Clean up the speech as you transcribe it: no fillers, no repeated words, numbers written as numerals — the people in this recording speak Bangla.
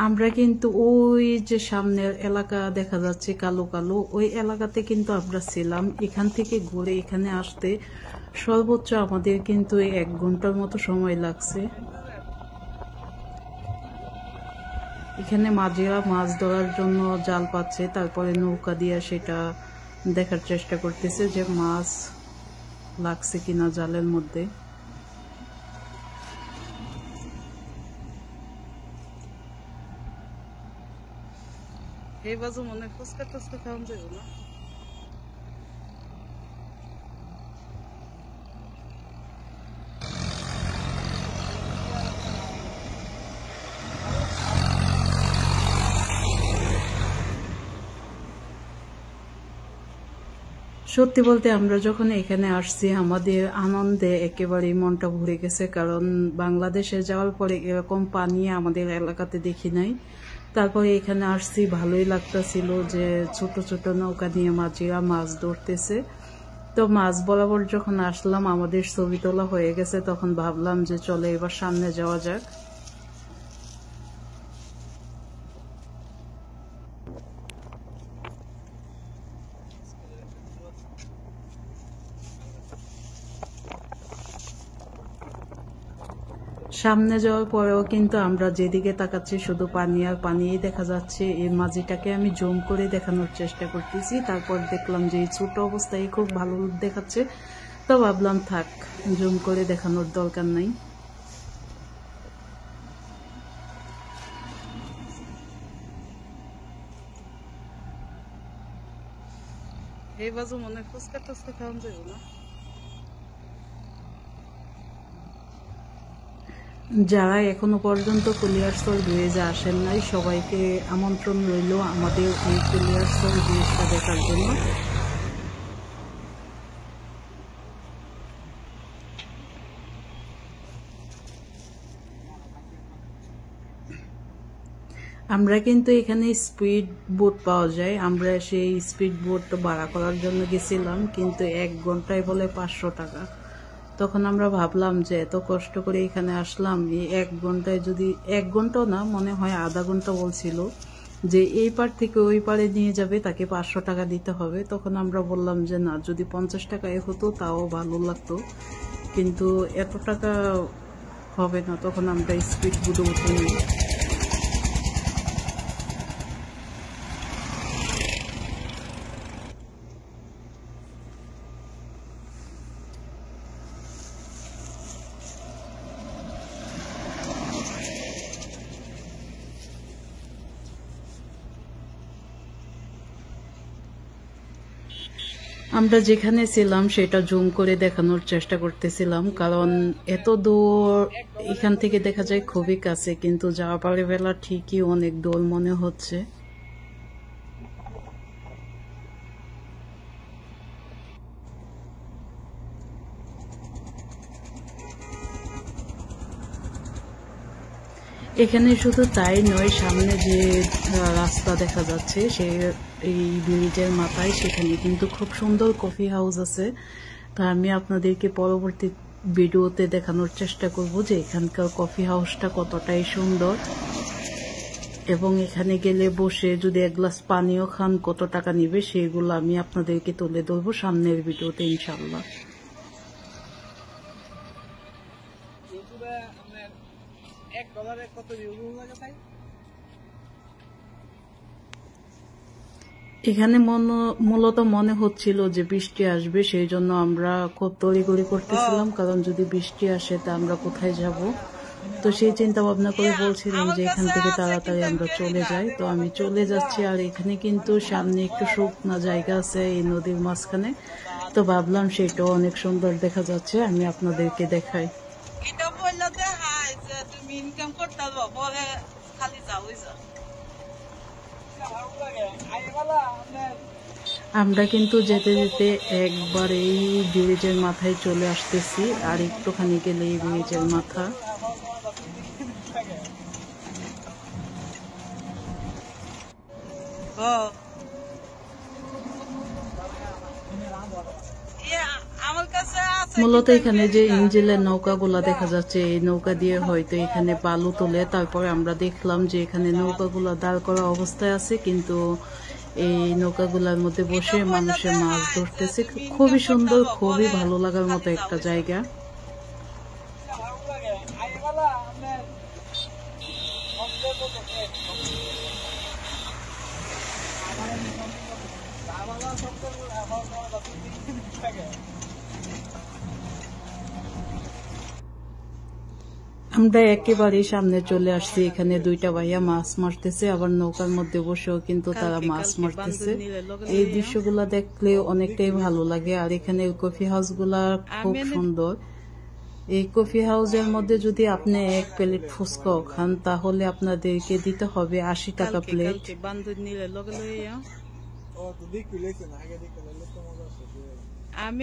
আমরা কিন্তু ওই যে সামনের এলাকা দেখা যাচ্ছে কালো কালো, ওই এলাকাতে কিন্তু আমরা ছিলাম। এখান থেকে ঘুরে এখানে আসতে সর্বোচ্চ আমাদের কিন্তু 1 ঘন্টার মতো সময় লাগছে। এখানে মাঝিরা মাছ ধরার জন্য জাল পাচ্ছে, তারপরে নৌকা দিয়ে সেটা দেখার চেষ্টা করতেছে যে মাছ লাগছে কিনা জালের মধ্যে। এই বাজু মনে ফুচকা টুচকা খাওয়া যাবে না। সত্যি বলতে আমরা যখন এখানে আসছি আমাদের আনন্দে একেবারেই মনটা ভরে গেছে, কারণ বাংলাদেশে যাওয়ার পরে এরকম পানি আমাদের এলাকাতে দেখি নাই। তারপরে এখানে আসছি, ভালোই লাগতেছিল যে ছোট ছোট নৌকা নিয়ে মাঝিরা মাছ ধরতেছে। তো মাছ বরাবর যখন আসলাম আমাদের ছবি তোলা হয়ে গেছে, তখন ভাবলাম যে চলে এবার সামনে যাওয়া যাক। সামনে যাওয়ার পরেও কিন্তু আমরা যেদিকে তাকাচ্ছি শুধু পানি আর পানিই দেখা যাচ্ছে। এই মাঝিটাকে আমি জুম করে দেখানোর চেষ্টা করতেছি, তারপর দেখলাম যে এই ছোট অবস্থায় খুব ভালো দেখাচ্ছে, তো ভাবলাম থাক, জুম করে দেখানোর দরকার নাই। এই বাজু মনে ফুচকা টুচকা খাওয়া যাবে না। যারা এখনো পর্যন্ত কুলিয়ারসল ব্রিজে আসেন নাই সবাইকে আমন্ত্রণ রইল আমাদের এই কুলিয়ারসল ব্রিজটা দেখার জন্য। আমরা কিন্তু এখানে স্পিড বোট পাওয়া যায়, আমরা সেই স্পিড বোট ভাড়া করার জন্য গেছিলাম, কিন্তু 1 ঘন্টায় বলে 500 টাকা। তখন আমরা ভাবলাম যে এত কষ্ট করে এখানে আসলাম, এই 1 ঘন্টায় যদি 1 ঘন্টাও না, মনে হয় আধা ঘন্টা বলছিল যে এই পার থেকে ওই পারে নিয়ে যাবে, তাকে 500 টাকা দিতে হবে। তখন আমরা বললাম যে না, যদি 50 টাকায় হতো তাও ভালো লাগতো, কিন্তু এত টাকা হবে না। তখন আমরা স্পিড বোটে উঠে নিই। আমরা যেখানে ছিলাম সেটা জুম করে দেখানোর চেষ্টা করতেছিলাম, কারণ এত দূর এখান থেকে দেখা যায় খুবই কাছে, কিন্তু যাওয়া পারে বেলা ঠিকই অনেক দূর মনে হচ্ছে। এখানে শুধু তাই নয়, সামনে যে রাস্তা দেখা যাচ্ছে সেই এই ব্রিজের মাথায়, সেখানে কিন্তু খুব সুন্দর কফি হাউস আছে। তা আমি আপনাদেরকে পরবর্তী ভিডিওতে দেখানোর চেষ্টা করব যে এখানকার কফি হাউসটা কতটাই সুন্দর, এবং এখানে গেলে বসে যদি 1 গ্লাস পানিও খান কত টাকা নিবে সেগুলো আমি আপনাদেরকে তুলে ধরবো সামনের ভিডিওতে ইনশাল্লাহ। এখানে মূলত মনে হচ্ছিল যে বৃষ্টি আসবে, সেই জন্য আমরা খুব তড়িঘড়ি করতেছিলাম, কারণ যদি বৃষ্টি আসে তা আমরা কোথায় যাব। তো সেই চিন্তা ভাবনা করে বলছিলাম যে এখান থেকে তাড়াতাড়ি আমরা চলে যাই। তো আমি চলে যাচ্ছি, আর এখানে কিন্তু সামনে একটু শুকনা জায়গা আছে এই নদীর মাঝখানে, তো ভাবলাম সেটাও অনেক সুন্দর দেখা যাচ্ছে, আমি আপনাদেরকে দেখাই। আমরা কিন্তু যেতে যেতে একবার এই ব্রিজের মাথায় চলে আসতেছি, আর একটুখানি গেলে এই ব্রিজের মাথা। মূলত এখানে যে ইঞ্জিলের নৌকাগুলা দেখা যাচ্ছে, এই নৌকা দিয়ে হয়তো এখানে বালু তোলে। তারপরে আমরা দেখলাম যে এখানে নৌকাগুলা দাঁড় করা অবস্থায় আছে, কিন্তু এই নৌকাগুলার মধ্যে বসে মানুষের মাছ ধরতেছে। খুবই সুন্দর, খুবই ভালো লাগার মতো একটা জায়গা। আমরা একেবারে সামনে চলে আসছি। এখানে দুইটা ভাইয়া মাছ মারতেছে, আবার নৌকার মধ্যে বসেও কিন্তু তারা মাছ মারতেছে। এই দৃশ্যগুলা দেখলে অনেকটাই ভালো লাগে। আর এখানে কফি হাউস গুলা খুব সুন্দর। এই কফি হাউসের মধ্যে যদি আপনি এক প্লেট ফুচকাও খান, তাহলে আপনাদেরকে দিতে হবে 80 টাকা প্লেট। আমি